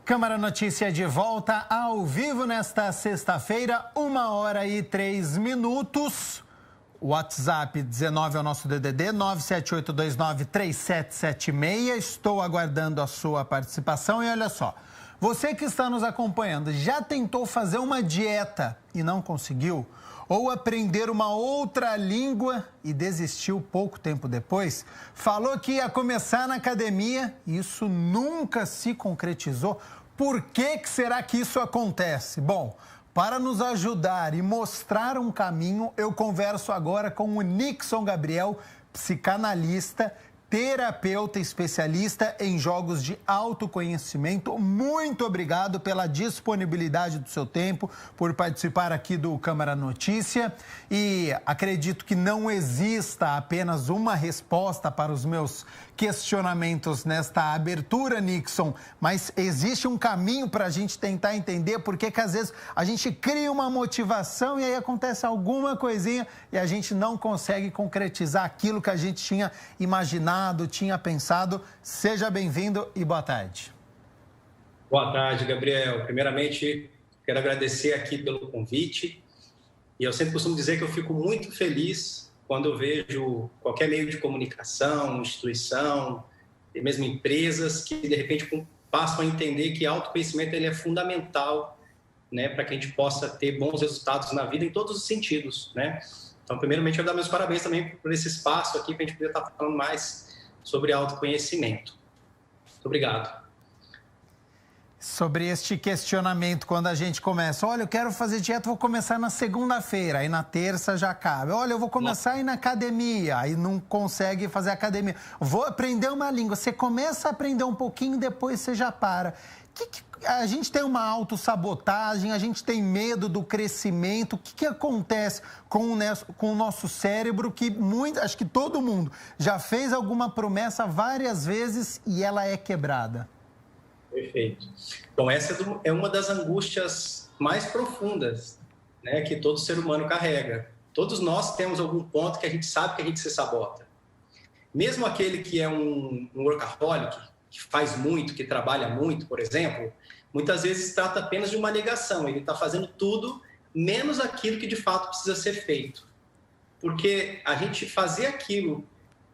Câmara Notícia de volta ao vivo nesta sexta-feira, 1h03. WhatsApp 19 é o nosso DDD, 978293776. Estou aguardando a sua participação e olha só, você que está nos acompanhando, já tentou fazer uma dieta e não conseguiu? Ou aprender uma outra língua e desistiu pouco tempo depois? Falou que ia começar na academia e isso nunca se concretizou? Por que será que isso acontece? Bom, para nos ajudar e mostrar um caminho, eu converso agora com o Nixon Gabriel, psicanalista, terapeuta especialista em jogos de autoconhecimento. Muito obrigado pela disponibilidade do seu tempo, por participar aqui do Câmara Notícia. E acredito que não exista apenas uma resposta para os meus questionamentos nesta abertura, Nixon, mas existe um caminho para a gente tentar entender por que às vezes a gente cria uma motivação e aí acontece alguma coisinha e a gente não consegue concretizar aquilo que a gente tinha imaginado, tinha pensado. Seja bem-vindo e boa tarde. Boa tarde, Gabriel. Primeiramente, quero agradecer aqui pelo convite. E eu sempre costumo dizer que eu fico muito feliz quando eu vejo qualquer meio de comunicação, instituição, e mesmo empresas que, de repente, passam a entender que autoconhecimento ele é fundamental, né, para que a gente possa ter bons resultados na vida em todos os sentidos, né? Então, primeiramente, eu dar meus parabéns também por esse espaço aqui, para a gente poder estar falando mais sobre autoconhecimento. Muito obrigado. Sobre este questionamento, quando a gente começa, olha, eu quero fazer dieta, vou começar na segunda-feira, aí na terça já acaba. Olha, eu vou começar a ir na academia, aí não consegue fazer academia. Vou aprender uma língua, você começa a aprender um pouquinho, depois você já para. A gente tem uma autossabotagem, a gente tem medo do crescimento. O que acontece com o nosso cérebro que acho que todo mundo já fez alguma promessa várias vezes e ela é quebrada? Perfeito. Então, essa é uma das angústias mais profundas, né, que todo ser humano carrega. Todos nós temos algum ponto que a gente sabe que a gente se sabota. Mesmo aquele que é um workaholic, que faz muito, que trabalha muito, por exemplo, muitas vezes trata apenas de uma negação. Ele está fazendo tudo menos aquilo que de fato precisa ser feito. Porque a gente fazer aquilo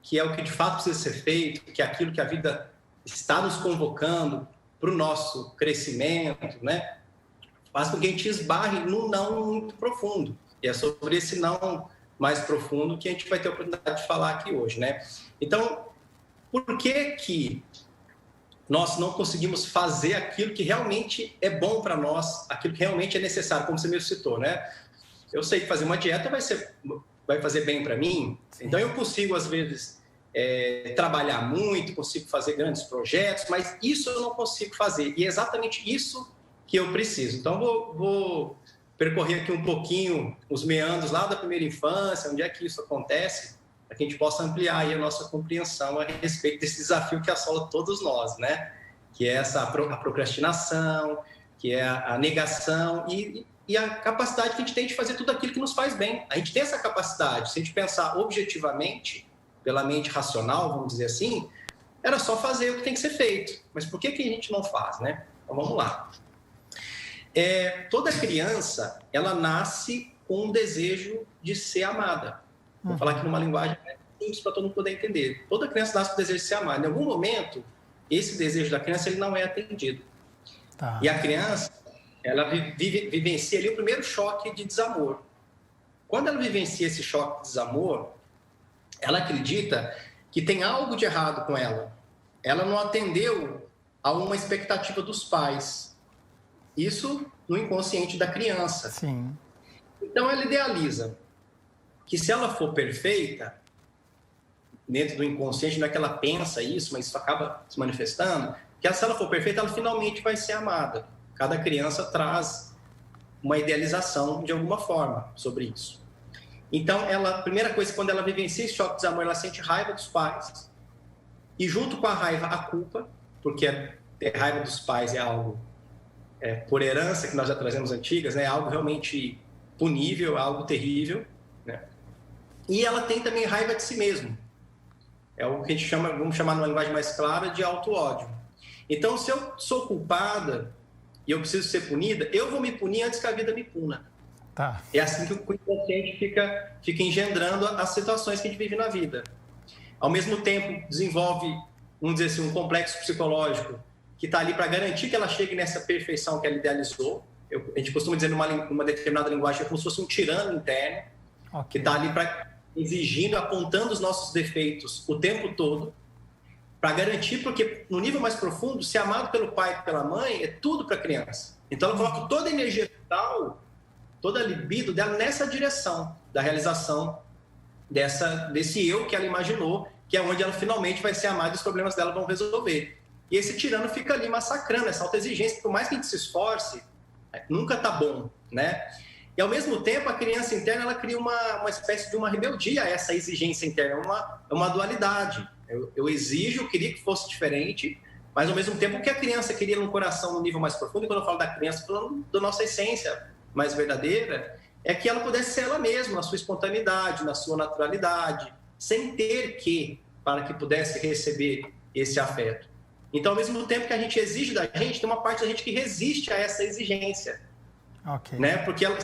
que é o que de fato precisa ser feito, que é aquilo que a vida está nos convocando para o nosso crescimento, né, faz com que a gente esbarre num não muito profundo. E é sobre esse não mais profundo que a gente vai ter a oportunidade de falar aqui hoje, né? Então, por que nós não conseguimos fazer aquilo que realmente é bom para nós, aquilo que realmente é necessário, como você mesmo citou, né? Eu sei que fazer uma dieta vai fazer bem para mim, então eu consigo, às vezes, trabalhar muito, consigo fazer grandes projetos, mas isso eu não consigo fazer. E é exatamente isso que eu preciso. Então, vou percorrer aqui um pouquinho os meandros lá da primeira infância, onde é que isso acontece, para que a gente possa ampliar aí a nossa compreensão a respeito desse desafio que assola todos nós, né? Que é a procrastinação, que é a negação e a capacidade que a gente tem de fazer tudo aquilo que nos faz bem. A gente tem essa capacidade. Se a gente pensar objetivamente, pela mente racional, vamos dizer assim, era só fazer o que tem que ser feito. Mas por que a gente não faz, né? Então, vamos lá. Toda criança, ela nasce com um desejo de ser amada. Vou falar aqui numa linguagem simples para todo mundo poder entender. Toda criança nasce com o desejo de ser amada. Em algum momento, esse desejo da criança ele não é atendido. Tá. E a criança, ela vivencia ali o primeiro choque de desamor. Quando ela vivencia esse choque de desamor, ela acredita que tem algo de errado com ela. Ela não atendeu a uma expectativa dos pais. Isso no inconsciente da criança. Sim. Então, ela idealiza que se ela for perfeita, dentro do inconsciente, não é que ela pensa isso, mas isso acaba se manifestando, que se ela for perfeita, ela finalmente vai ser amada. Cada criança traz uma idealização de alguma forma sobre isso. Então, a primeira coisa, quando ela vivencia esse choque de desamor, ela sente raiva dos pais. E junto com a raiva, a culpa, porque ter raiva dos pais é algo, por herança, que nós já trazemos antigas, né? É algo realmente punível, é algo terrível, né? E ela tem também raiva de si mesma. É o que a gente chama, vamos chamar numa linguagem mais clara, de auto-ódio. Então, se eu sou culpada e eu preciso ser punida, eu vou me punir antes que a vida me puna. Tá. É assim que o inconsciente fica engendrando as situações que a gente vive na vida. Ao mesmo tempo, desenvolve, vamos dizer assim, um complexo psicológico que está ali para garantir que ela chegue nessa perfeição que ela idealizou. A gente costuma dizer numa determinada linguagem como se fosse um tirano interno, que está ali exigindo, apontando os nossos defeitos o tempo todo, para garantir, porque no nível mais profundo, ser amado pelo pai e pela mãe é tudo para a criança. Então ela coloca toda a energia vital, toda a libido dela nessa direção da realização desse eu que ela imaginou, que é onde ela finalmente vai ser amada e os problemas dela vão resolver. E esse tirano fica ali massacrando essa autoexigência, por mais que a gente se esforce, nunca tá bom, né? E ao mesmo tempo, a criança interna, ela cria uma espécie de uma rebeldia a essa exigência interna, uma dualidade. Eu exijo, eu queria que fosse diferente, mas ao mesmo tempo o que a criança queria no coração, no nível mais profundo, e quando eu falo da criança, eu falo da nossa essência mais verdadeira, é que ela pudesse ser ela mesma, na sua espontaneidade, na sua naturalidade, sem ter que, para que pudesse receber esse afeto. Então, ao mesmo tempo que a gente exige da gente, tem uma parte da gente que resiste a essa exigência. Okay. Né? Porque ela,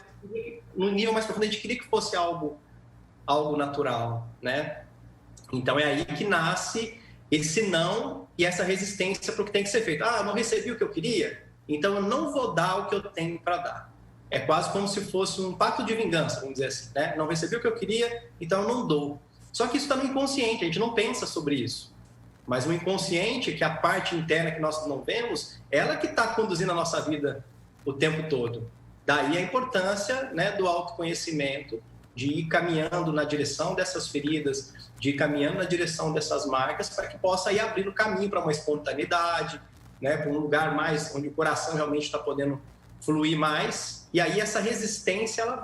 no nível mais profundo, a gente queria que fosse algo natural, né? Então, é aí que nasce esse não e essa resistência para o que tem que ser feito. Ah, eu não recebi o que eu queria, então eu não vou dar o que eu tenho para dar. É quase como se fosse um pacto de vingança, vamos dizer assim, né? Não recebi o que eu queria, então eu não dou. Só que isso está no inconsciente, a gente não pensa sobre isso. Mas o inconsciente, que é a parte interna que nós não vemos, ela que está conduzindo a nossa vida o tempo todo. Daí a importância, né, do autoconhecimento, de ir caminhando na direção dessas feridas, de ir caminhando na direção dessas marcas, para que possa ir abrindo caminho para uma espontaneidade, né, para um lugar mais onde o coração realmente está podendo fluir mais. E aí essa resistência ela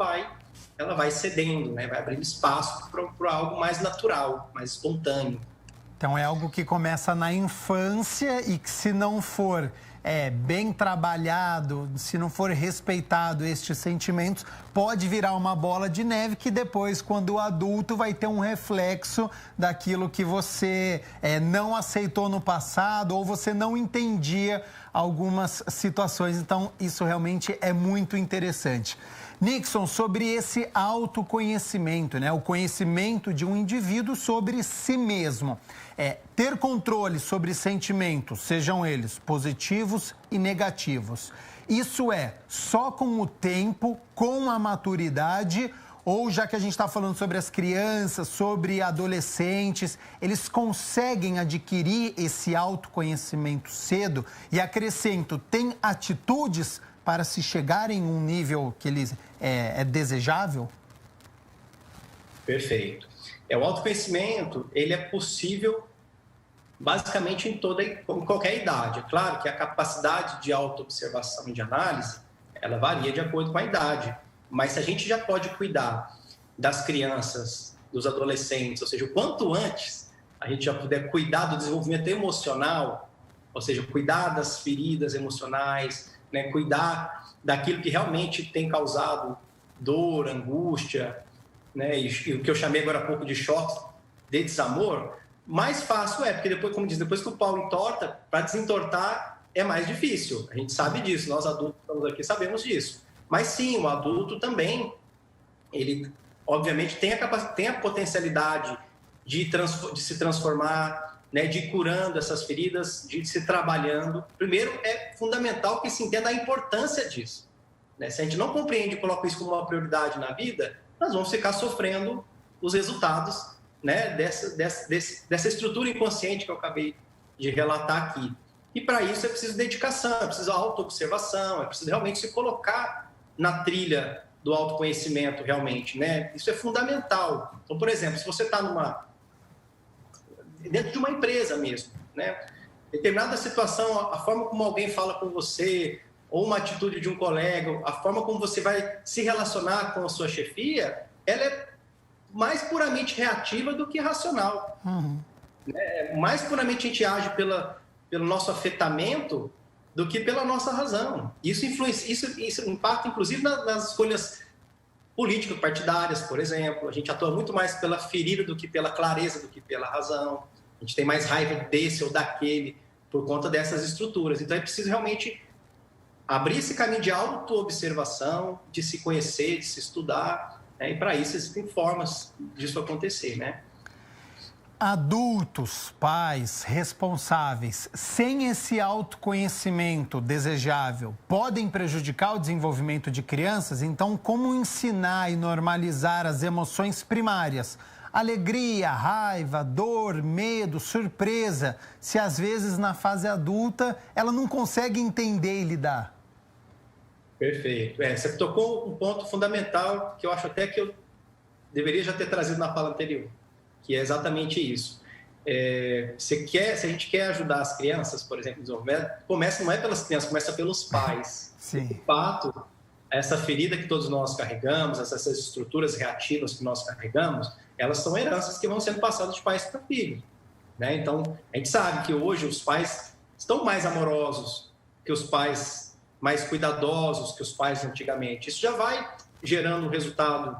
vai cedendo, né, vai abrindo espaço para algo mais natural, mais espontâneo. Então é algo que começa na infância e que, se não for bem trabalhado, se não for respeitado estes sentimentos, pode virar uma bola de neve que depois, quando o adulto, vai ter um reflexo daquilo que você não aceitou no passado ou você não entendia algumas situações. Então, isso realmente é muito interessante. Nixon, sobre esse autoconhecimento, né? O conhecimento de um indivíduo sobre si mesmo. Ter controle sobre sentimentos, sejam eles positivos e negativos. Isso só com o tempo, com a maturidade, ou já que a gente está falando sobre as crianças, sobre adolescentes, eles conseguem adquirir esse autoconhecimento cedo? E acrescento, tem atitudes para se chegar em um nível que é desejável? Perfeito. O autoconhecimento, ele é possível basicamente em qualquer idade. É claro que a capacidade de autoobservação e de análise, ela varia de acordo com a idade. Mas se a gente já pode cuidar das crianças, dos adolescentes, ou seja, o quanto antes a gente já puder cuidar do desenvolvimento emocional, ou seja, cuidar das feridas emocionais, né, cuidar daquilo que realmente tem causado dor, angústia, né, e o que eu chamei agora há pouco de choque de desamor, mais fácil porque depois, como diz, depois que o pau entorta, para desentortar é mais difícil. A gente sabe disso, nós adultos estamos aqui sabemos disso. Mas sim, o adulto também, ele obviamente tem a potencialidade de se transformar, né, de ir curando essas feridas, de se trabalhando. Primeiro, é fundamental que se entenda a importância disso. Né? Se a gente não compreende e coloca isso como uma prioridade na vida, nós vamos ficar sofrendo os resultados, né, dessa estrutura inconsciente que eu acabei de relatar aqui. E para isso é preciso dedicação, é preciso autoobservação, é preciso realmente se colocar na trilha do autoconhecimento realmente, né? Isso é fundamental. Então, por exemplo, se você está dentro de uma empresa mesmo, né? Determinada situação, a forma como alguém fala com você, ou uma atitude de um colega, a forma como você vai se relacionar com a sua chefia, ela é mais puramente reativa do que racional. Uhum. Mais puramente a gente age pelo nosso afetamento do que pela nossa razão. Isso impacta, inclusive, nas escolhas político-partidárias, por exemplo. A gente atua muito mais pela ferida do que pela clareza, do que pela razão. A gente tem mais raiva desse ou daquele por conta dessas estruturas. Então, é preciso realmente abrir esse caminho de autoobservação, de se conhecer, de se estudar, né? E para isso existem formas disso acontecer, né? Adultos, pais, responsáveis, sem esse autoconhecimento desejável, podem prejudicar o desenvolvimento de crianças? Então, como ensinar e normalizar as emoções primárias? Alegria, raiva, dor, medo, surpresa, se às vezes na fase adulta ela não consegue entender e lidar. Perfeito. Você tocou um ponto fundamental que eu acho até que eu deveria já ter trazido na fala anterior, que é exatamente isso. Se a gente quer ajudar as crianças, por exemplo, começa não é pelas crianças, começa pelos pais. Sim. De fato, essa ferida que todos nós carregamos, essas estruturas reativas que nós carregamos, elas são heranças que vão sendo passadas de pais para filhos, né? Então, a gente sabe que hoje os pais estão mais amorosos que os pais, mais cuidadosos que os pais antigamente. Isso já vai gerando um resultado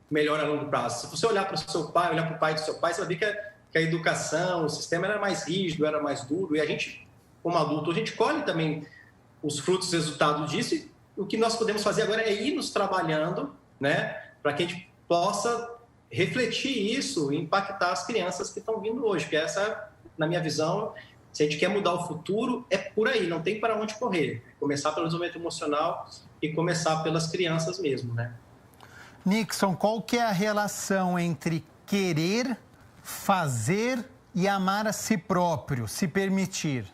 melhor a longo prazo. Se você olhar para o seu pai, olhar para o pai do seu pai, você vai ver que a educação, o sistema era mais rígido, era mais duro, e a gente, como adulto, a gente colhe também os frutos, resultados disso, e o que nós podemos fazer agora é ir nos trabalhando, né, para que a gente possa refletir isso e impactar as crianças que estão vindo hoje, porque essa, na minha visão, se a gente quer mudar o futuro, é por aí, não tem para onde correr. Começar pelo desenvolvimento emocional e começar pelas crianças mesmo, né? Nixon, qual que é a relação entre querer, fazer e amar a si próprio, se permitir?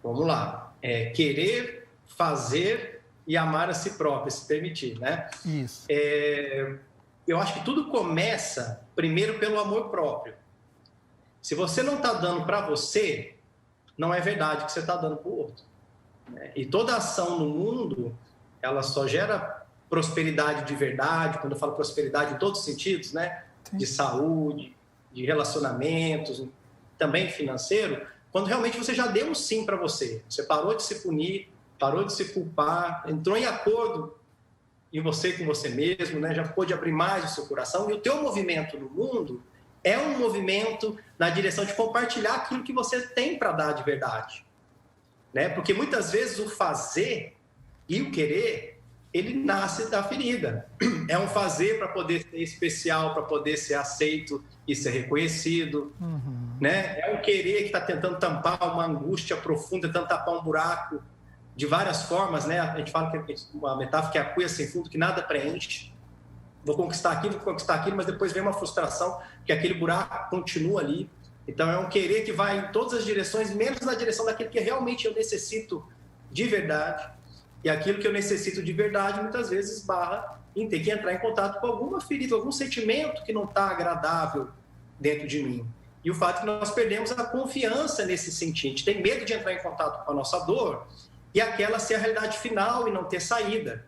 Vamos lá. Querer, fazer e amar a si próprio, se permitir, né? Isso. Eu acho que tudo começa primeiro pelo amor próprio. Se você não está dando para você, não é verdade que você está dando para o outro, né? E toda ação no mundo, ela só gera prosperidade de verdade. Quando eu falo prosperidade em todos os sentidos, né? Sim. De saúde, de relacionamentos, também financeiro, quando realmente você já deu um sim para você. Você parou de se punir, parou de se culpar, entrou em acordo em você com você mesmo, né? Já pôde abrir mais o seu coração. E o teu movimento no mundo é um movimento na direção de compartilhar aquilo que você tem para dar de verdade, né? Porque muitas vezes o fazer e o querer, ele nasce da ferida. É um fazer para poder ser especial, para poder ser aceito e ser reconhecido, né? É um querer que está tentando tampar uma angústia profunda, tentando tapar um buraco de várias formas, né? A gente fala que uma metáfora que é a cuia sem fundo, que nada preenche. Vou conquistar aquilo, mas depois vem uma frustração, que aquele buraco continua ali. Então, é um querer que vai em todas as direções, menos na direção daquilo que realmente eu necessito de verdade. E aquilo que eu necessito de verdade, muitas vezes, esbarra em ter que entrar em contato com alguma ferida, algum sentimento que não está agradável dentro de mim. E o fato é que nós perdemos a confiança nesse sentir. A gente tem medo de entrar em contato com a nossa dor e aquela ser a realidade final e não ter saída.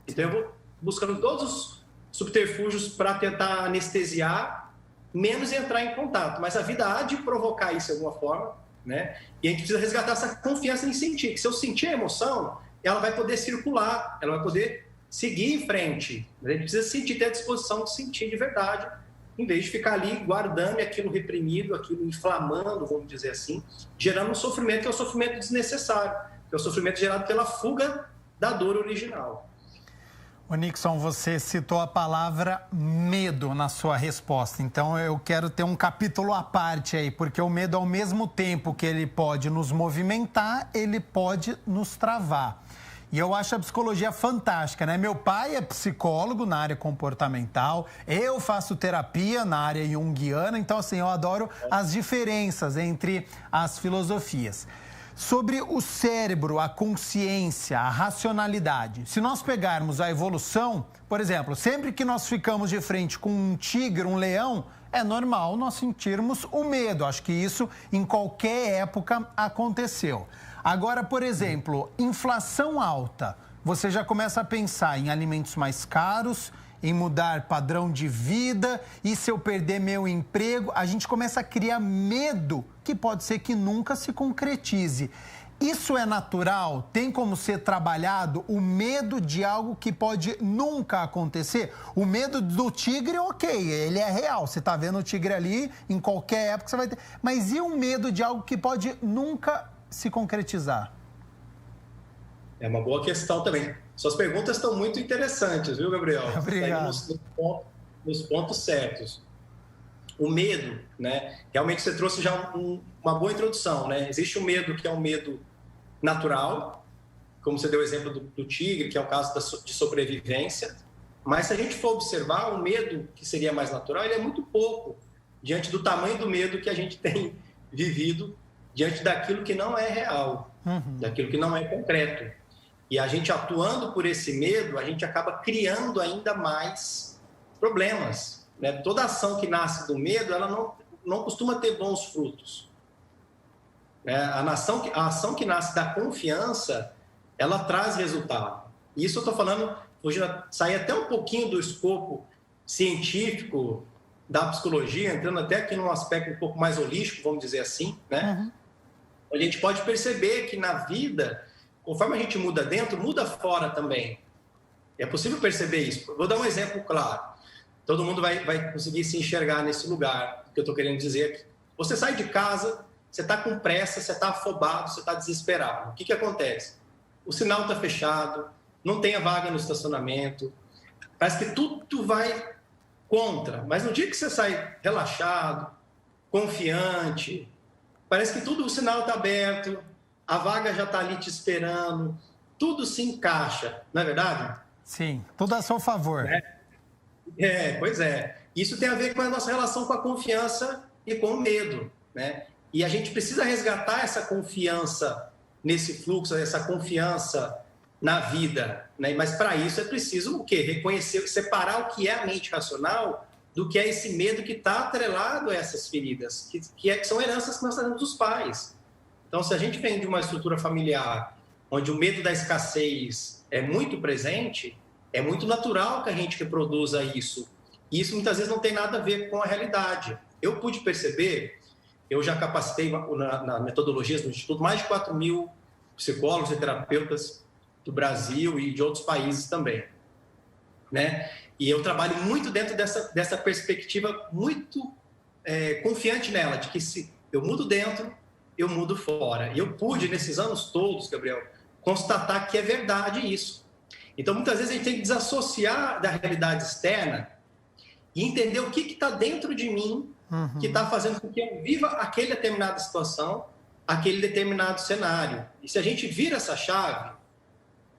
Então, eu vou buscando todos os subterfúgios para tentar anestesiar, menos entrar em contato. Mas a vida há de provocar isso de alguma forma, né? E a gente precisa resgatar essa confiança em sentir. Que se eu sentir a emoção, ela vai poder circular, ela vai poder seguir em frente. A gente precisa sentir, ter a disposição de sentir de verdade, em vez de ficar ali guardando aquilo reprimido, aquilo inflamando, vamos dizer assim, gerando um sofrimento que é o sofrimento desnecessário, que é o sofrimento gerado pela fuga da dor original. Ô Nixon, você citou a palavra medo na sua resposta, então eu quero ter um capítulo à parte aí, porque o medo, ao mesmo tempo que ele pode nos movimentar, ele pode nos travar. E eu acho a psicologia fantástica, né? Meu pai é psicólogo na área comportamental, eu faço terapia na área junguiana, então assim, eu adoro as diferenças entre as filosofias. Sobre o cérebro, a consciência, a racionalidade. Se nós pegarmos a evolução, por exemplo, sempre que nós ficamos de frente com um tigre, um leão, é normal nós sentirmos o medo. Acho que isso em qualquer época aconteceu. Agora, por exemplo, inflação alta. Você já começa a pensar em alimentos mais caros, em mudar padrão de vida, e se eu perder meu emprego, a gente começa a criar medo que pode ser que nunca se concretize. Isso é natural? Tem como ser trabalhado o medo de algo que pode nunca acontecer? O medo do tigre, ok, ele é real. Você está vendo o tigre ali, em qualquer época você vai ter. Mas e o medo de algo que pode nunca se concretizar? É uma boa questão também. Suas perguntas estão muito interessantes, viu, Gabriel? Obrigado. Nos pontos certos. O medo, né? Realmente você trouxe já uma boa introdução, né? Existe o medo que é um medo natural, como você deu o exemplo do tigre, que é o caso de sobrevivência. Mas se a gente for observar, o medo que seria mais natural, ele é muito pouco diante do tamanho do medo que a gente tem vivido diante daquilo que não é real, daquilo que não é concreto. E a gente atuando por esse medo, a gente acaba criando ainda mais problemas, né? Toda ação que nasce do medo, ela não costuma ter bons frutos. A ação que nasce da confiança, ela traz resultado. E isso eu estou falando, hoje sair até um pouquinho do escopo científico da psicologia, entrando até aqui num aspecto um pouco mais holístico, vamos dizer assim, né? A gente pode perceber que na vida, conforme a gente muda dentro, muda fora também. É possível perceber isso. Vou dar um exemplo claro. Todo mundo vai conseguir se enxergar nesse lugar que eu estou querendo dizer aqui. Você sai de casa, você está com pressa, você está afobado, você está desesperado. O que acontece? O sinal está fechado, não tem a vaga no estacionamento, parece que tudo vai contra. Mas no dia que você sai relaxado, confiante, parece que o sinal está aberto, a vaga já está ali te esperando, tudo se encaixa, não é verdade? Sim, tudo a seu favor. Pois é. Isso tem a ver com a nossa relação com a confiança e com o medo, né? E a gente precisa resgatar essa confiança nesse fluxo, essa confiança na vida, né? Mas para isso é preciso o quê? Reconhecer, separar o que é a mente racional do que é esse medo que está atrelado a essas feridas, que são heranças que nós temos dos pais. Então, se a gente vem de uma estrutura familiar onde o medo da escassez é muito presente, é muito natural que a gente reproduza isso. E isso muitas vezes não tem nada a ver com a realidade. Eu pude perceber, eu já capacitei na metodologias do Instituto mais de 4.000 psicólogos e terapeutas do Brasil e de outros países também, né? E eu trabalho muito dentro dessa perspectiva muito confiante nela, de que se eu mudo dentro, eu mudo fora. E eu pude, nesses anos todos, Gabriel, constatar que é verdade isso. Então, muitas vezes a gente tem que desassociar da realidade externa e entender o que está dentro de mim, que está fazendo com que eu viva aquela determinada situação, aquele determinado cenário. E se a gente vira essa chave,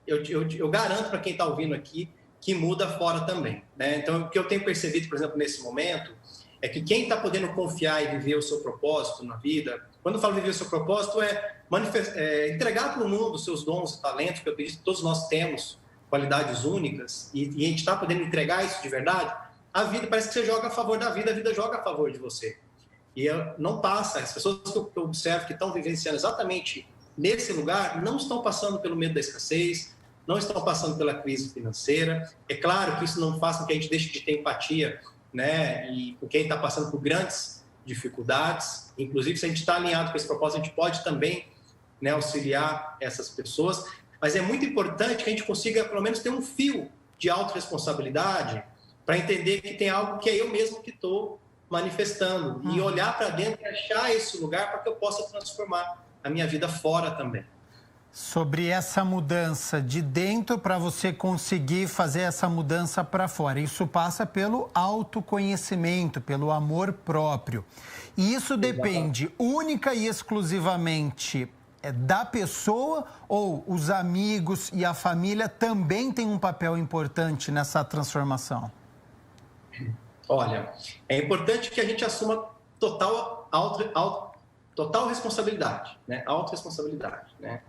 eu garanto para quem está ouvindo aqui que muda fora também, né? Então, o que eu tenho percebido, por exemplo, nesse momento, é que quem está podendo confiar e viver o seu propósito na vida, quando eu falo viver o seu propósito, entregar para o mundo os seus dons e talentos, que eu acredito que todos nós temos qualidades únicas, e a gente está podendo entregar isso de verdade, a vida parece que você joga a favor da vida, a vida joga a favor de você. E não passa, as pessoas que eu observo que estão vivenciando exatamente nesse lugar, não estão passando pelo medo da escassez, não estão passando pela crise financeira. É claro que isso não faz com que a gente deixe de ter empatia, né? E com quem está passando por grandes dificuldades. Inclusive, se a gente está alinhado com esse propósito, a gente pode também, né, auxiliar essas pessoas. Mas é muito importante que a gente consiga, pelo menos, ter um fio de autorresponsabilidade para entender que tem algo que é eu mesmo que estou manifestando. E olhar para dentro e achar esse lugar para que eu possa transformar a minha vida fora também. Sobre essa mudança de dentro para você conseguir fazer essa mudança para fora. Isso passa pelo autoconhecimento, pelo amor próprio. E isso depende única e exclusivamente da pessoa, ou os amigos e a família também têm um papel importante nessa transformação? Olha, é importante que a gente assuma total responsabilidade, né? Autorresponsabilidade, né?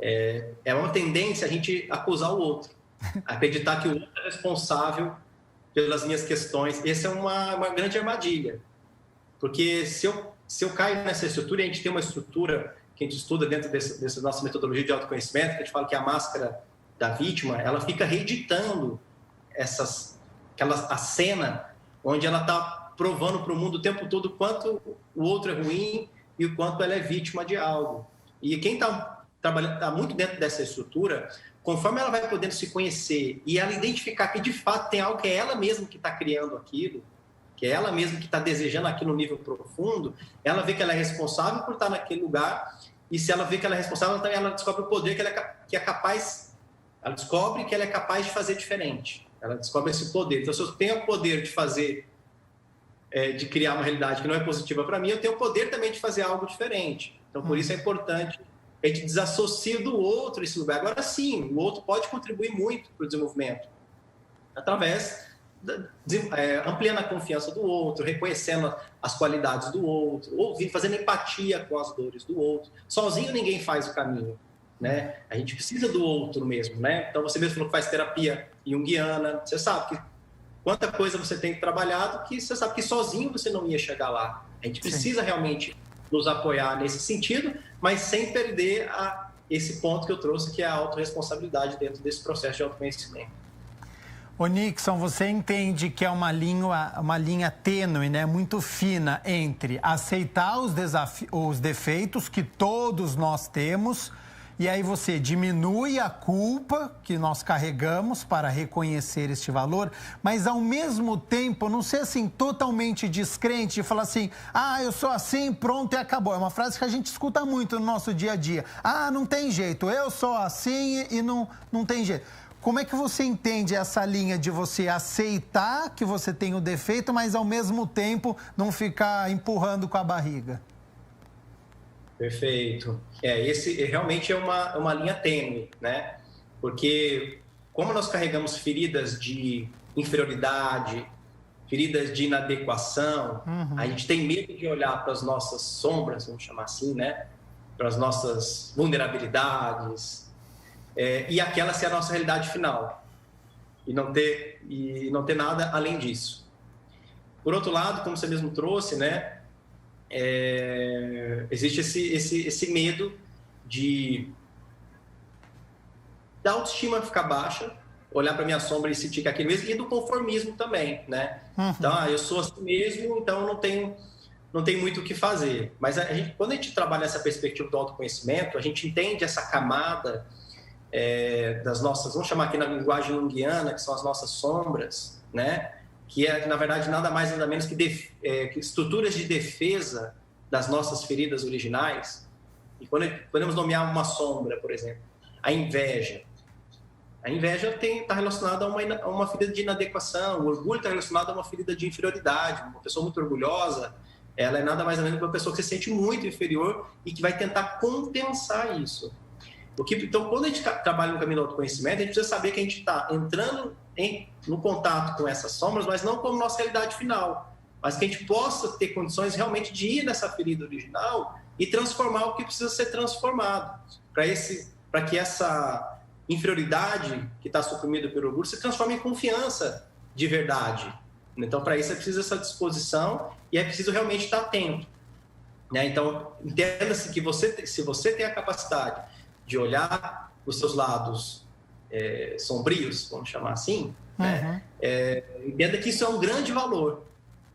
É uma tendência a gente acusar o outro, acreditar que o outro é responsável pelas minhas questões. Essa é uma grande armadilha, porque se eu caio nessa estrutura, e a gente tem uma estrutura que a gente estuda dentro dessa nossa metodologia de autoconhecimento, que a gente fala que a máscara da vítima, ela fica reeditando a cena onde ela está provando para o mundo o tempo todo o quanto o outro é ruim e o quanto ela é vítima de algo. E quem está está muito dentro dessa estrutura, conforme ela vai podendo se conhecer e ela identificar que, de fato, tem algo que é ela mesma que está criando aquilo, que é ela mesma que está desejando aquilo no nível profundo, ela vê que ela é responsável por estar naquele lugar, e se ela vê que ela é responsável, então ela descobre o poder que é capaz, ela descobre que ela é capaz de fazer diferente, ela descobre esse poder. Então, se eu tenho o poder de fazer, de criar uma realidade que não é positiva para mim, eu tenho o poder também de fazer algo diferente. Então, por isso é importante que a gente desassocie do outro esse lugar. Agora sim, o outro pode contribuir muito para o desenvolvimento, através ampliando a confiança do outro, reconhecendo as qualidades do outro, ouvindo, fazendo empatia com as dores do outro. Sozinho ninguém faz o caminho, né? A gente precisa do outro mesmo, né? Então você mesmo falou que faz terapia junguiana, você sabe que quanta coisa você tem trabalhado que você sabe que sozinho você não ia chegar lá. A gente precisa realmente nos apoiar nesse sentido, mas sem perder esse ponto que eu trouxe, que é a autorresponsabilidade dentro desse processo de autoconhecimento. Ô Nixon, você entende que é uma linha tênue, né, muito fina entre aceitar os defeitos que todos nós temos, e aí você diminui a culpa que nós carregamos para reconhecer este valor, mas ao mesmo tempo não ser assim totalmente descrente e falar assim, eu sou assim, pronto e acabou. É uma frase que a gente escuta muito no nosso dia a dia. Não tem jeito, eu sou assim e não tem jeito. Como é que você entende essa linha de você aceitar que você tem o defeito, mas ao mesmo tempo não ficar empurrando com a barriga? Perfeito. Esse realmente é uma linha tênue, né? Porque como nós carregamos feridas de inferioridade, feridas de inadequação, a gente tem medo de olhar para as nossas sombras, vamos chamar assim, né? Para as nossas vulnerabilidades, e aquela ser a nossa realidade final, e não ter nada além disso. Por outro lado, como você mesmo trouxe, né, existe esse medo da autoestima ficar baixa, olhar para minha sombra e sentir que é aquele mesmo, e do conformismo também, né? Então, eu sou assim mesmo, então não tem muito o que fazer. Mas quando a gente trabalha nessa perspectiva do autoconhecimento, a gente entende essa camada das nossas, vamos chamar aqui na linguagem junguiana, que são as nossas sombras, né? Que é, na verdade, nada mais nada menos que estruturas de defesa das nossas feridas originais. E quando podemos nomear uma sombra, por exemplo, a inveja. A inveja está relacionada a uma ferida de inadequação, o orgulho está relacionado a uma ferida de inferioridade. Uma pessoa muito orgulhosa, ela é nada mais nada menos que uma pessoa que se sente muito inferior e que vai tentar compensar isso. Então, quando a gente trabalha no caminho do autoconhecimento, a gente precisa saber que a gente está entrando no contato com essas sombras, mas não como nossa realidade final, mas que a gente possa ter condições realmente de ir nessa ferida original e transformar o que precisa ser transformado, para que essa inferioridade que está suprimida pelo orgulho se transforme em confiança de verdade. Então, para isso é preciso essa disposição e é preciso realmente estar atento, né? Então, entenda-se que se você tem a capacidade de olhar os seus lados sombrios, vamos chamar assim, né? Entenda que isso é um grande valor.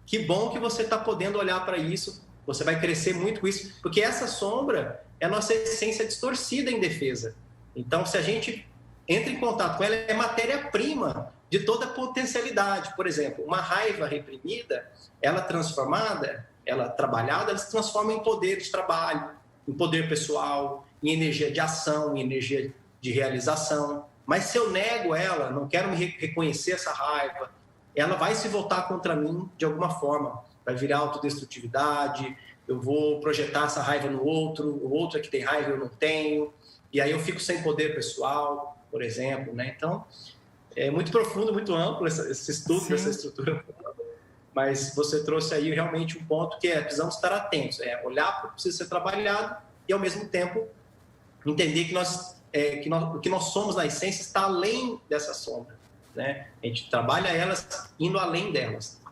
Que bom que você está podendo olhar para isso, você vai crescer muito com isso, porque essa sombra é a nossa essência distorcida em defesa. Então, se a gente entra em contato com ela, é matéria-prima de toda a potencialidade. Por exemplo, uma raiva reprimida, ela transformada, ela trabalhada, ela se transforma em poder de trabalho, em poder pessoal, em energia de ação, em energia de realização. Mas se eu nego ela, não quero me reconhecer essa raiva, ela vai se voltar contra mim de alguma forma. Vai virar autodestrutividade, eu vou projetar essa raiva no outro, o outro é que tem raiva e eu não tenho, e aí eu fico sem poder pessoal, por exemplo, né? Então, é muito profundo, muito amplo esse estudo dessa estrutura, mas você trouxe aí realmente um ponto que precisamos estar atentos, olhar para o que precisa ser trabalhado e, ao mesmo tempo, entender que o que nós somos na essência está além dessa sombra, né? A gente trabalha elas indo além delas.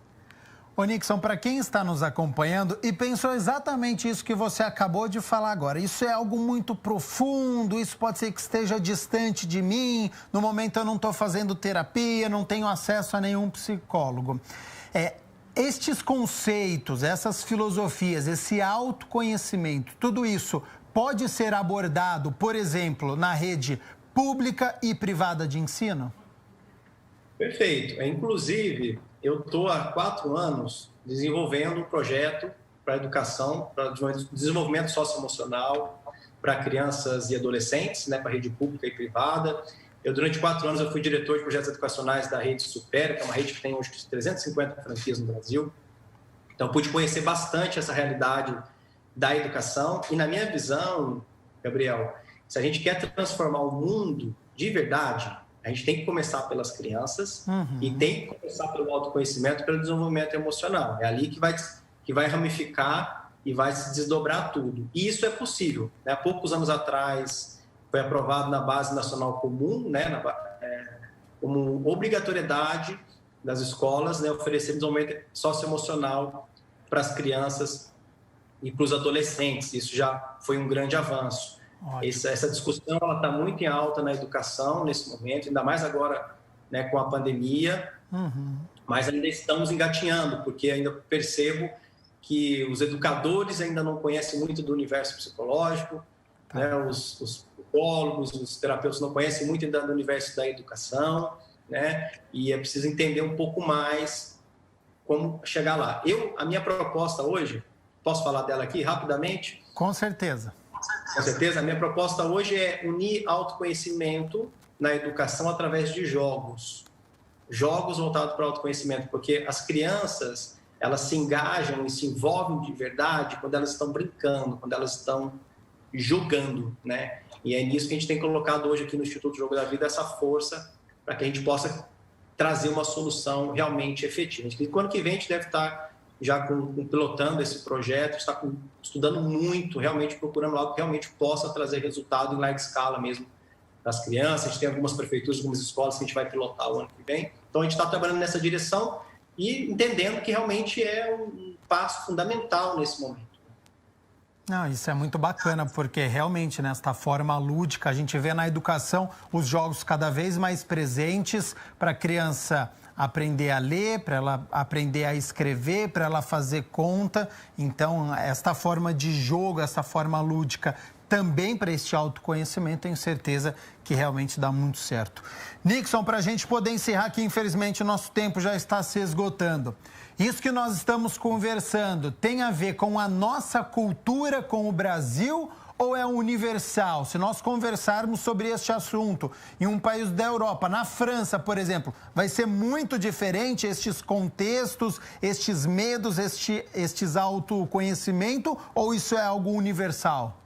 Ô Nixon, para quem está nos acompanhando e pensou exatamente isso que você acabou de falar agora, isso é algo muito profundo, isso pode ser que esteja distante de mim, no momento eu não estou fazendo terapia, não tenho acesso a nenhum psicólogo. Estes conceitos, essas filosofias, esse autoconhecimento, tudo isso pode ser abordado, por exemplo, na rede pública e privada de ensino? Perfeito. Inclusive, eu estou há 4 anos desenvolvendo um projeto para educação, para desenvolvimento socioemocional para crianças e adolescentes, né, para rede pública e privada. Durante 4 anos, eu fui diretor de projetos educacionais da rede Supera, que é uma rede que tem hoje 350 franquias no Brasil. Então, pude conhecer bastante essa realidade da educação. E, na minha visão, Gabriel, se a gente quer transformar o mundo de verdade, a gente tem que começar pelas crianças e tem que começar pelo autoconhecimento, pelo desenvolvimento emocional. É ali que vai ramificar e vai se desdobrar tudo. E isso é possível. Há poucos anos atrás, foi aprovado na Base Nacional Comum, né, como obrigatoriedade das escolas, né, oferecer desenvolvimento socioemocional para as crianças e para os adolescentes. Isso já foi um grande avanço. Essa discussão está muito em alta na educação nesse momento, ainda mais agora, né, com a pandemia, mas ainda estamos engatinhando, porque ainda percebo que os educadores ainda não conhecem muito do universo psicológico, né, os psicólogos, os terapeutas não conhecem muito ainda do universo da educação, né, e é preciso entender um pouco mais como chegar lá. A minha proposta hoje, posso falar dela aqui rapidamente? Com certeza. Com certeza. A minha proposta hoje é unir autoconhecimento na educação através de jogos. Jogos voltados para o autoconhecimento, porque as crianças, elas se engajam e se envolvem de verdade quando elas estão brincando, quando elas estão jogando, né? E é nisso que a gente tem colocado hoje aqui no Instituto Jogo da Vida, essa força para que a gente possa trazer uma solução realmente efetiva. O ano que vem a gente deve estar já pilotando esse projeto, está estudando muito, realmente procurando algo que realmente possa trazer resultado em larga escala mesmo das crianças. A gente tem algumas prefeituras, algumas escolas que a gente vai pilotar o ano que vem. Então, a gente está trabalhando nessa direção e entendendo que realmente é um passo fundamental nesse momento. Não, isso é muito bacana, porque realmente nesta forma lúdica a gente vê na educação os jogos cada vez mais presentes para a criança aprender a ler, para ela aprender a escrever, para ela fazer conta. Então, esta forma de jogo, essa forma lúdica também para este autoconhecimento, tenho certeza que realmente dá muito certo. Nixon, para a gente poder encerrar aqui, infelizmente o nosso tempo já está se esgotando. Isso que nós estamos conversando tem a ver com a nossa cultura, com o Brasil, ou é universal? Se nós conversarmos sobre este assunto em um país da Europa, na França, por exemplo, vai ser muito diferente estes contextos, estes medos, estes autoconhecimento, ou isso é algo universal?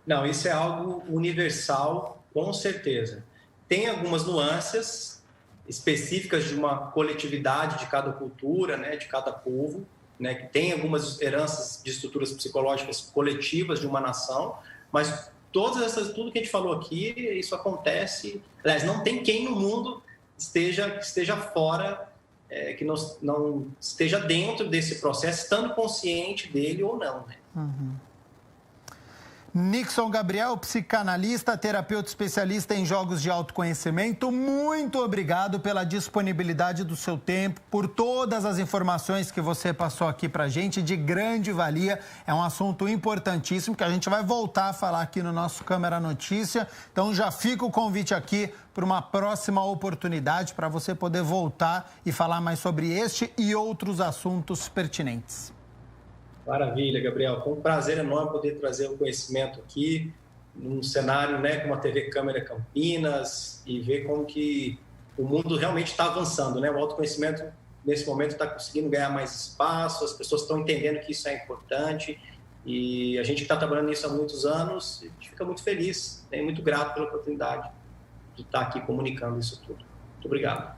Não, isso é algo universal, com certeza. Tem algumas nuances específicas de uma coletividade de cada cultura, né, de cada povo, né, que tem algumas heranças de estruturas psicológicas coletivas de uma nação, mas tudo que a gente falou aqui, isso acontece. Aliás, não tem quem no mundo esteja fora, que não esteja dentro desse processo, estando consciente dele ou não, né? Nixon Gabriel, psicanalista, terapeuta especialista em jogos de autoconhecimento, muito obrigado pela disponibilidade do seu tempo, por todas as informações que você passou aqui pra gente, de grande valia. É um assunto importantíssimo que a gente vai voltar a falar aqui no nosso Câmara Notícia. Então já fica o convite aqui para uma próxima oportunidade para você poder voltar e falar mais sobre este e outros assuntos pertinentes. Maravilha, Gabriel. Foi um prazer enorme poder trazer o conhecimento aqui, num cenário, né, como a TV Câmara Campinas, e ver como que o mundo realmente está avançando, né? O autoconhecimento, nesse momento, está conseguindo ganhar mais espaço, as pessoas estão entendendo que isso é importante, e a gente que está trabalhando nisso há muitos anos, a gente fica muito feliz, né, e muito grato pela oportunidade de estar aqui comunicando isso tudo. Muito obrigado.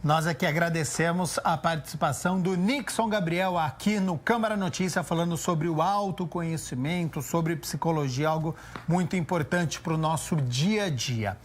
Nós aqui agradecemos a participação do Nixon Gabriel aqui no Câmara Notícia, falando sobre o autoconhecimento, sobre psicologia, algo muito importante para o nosso dia a dia.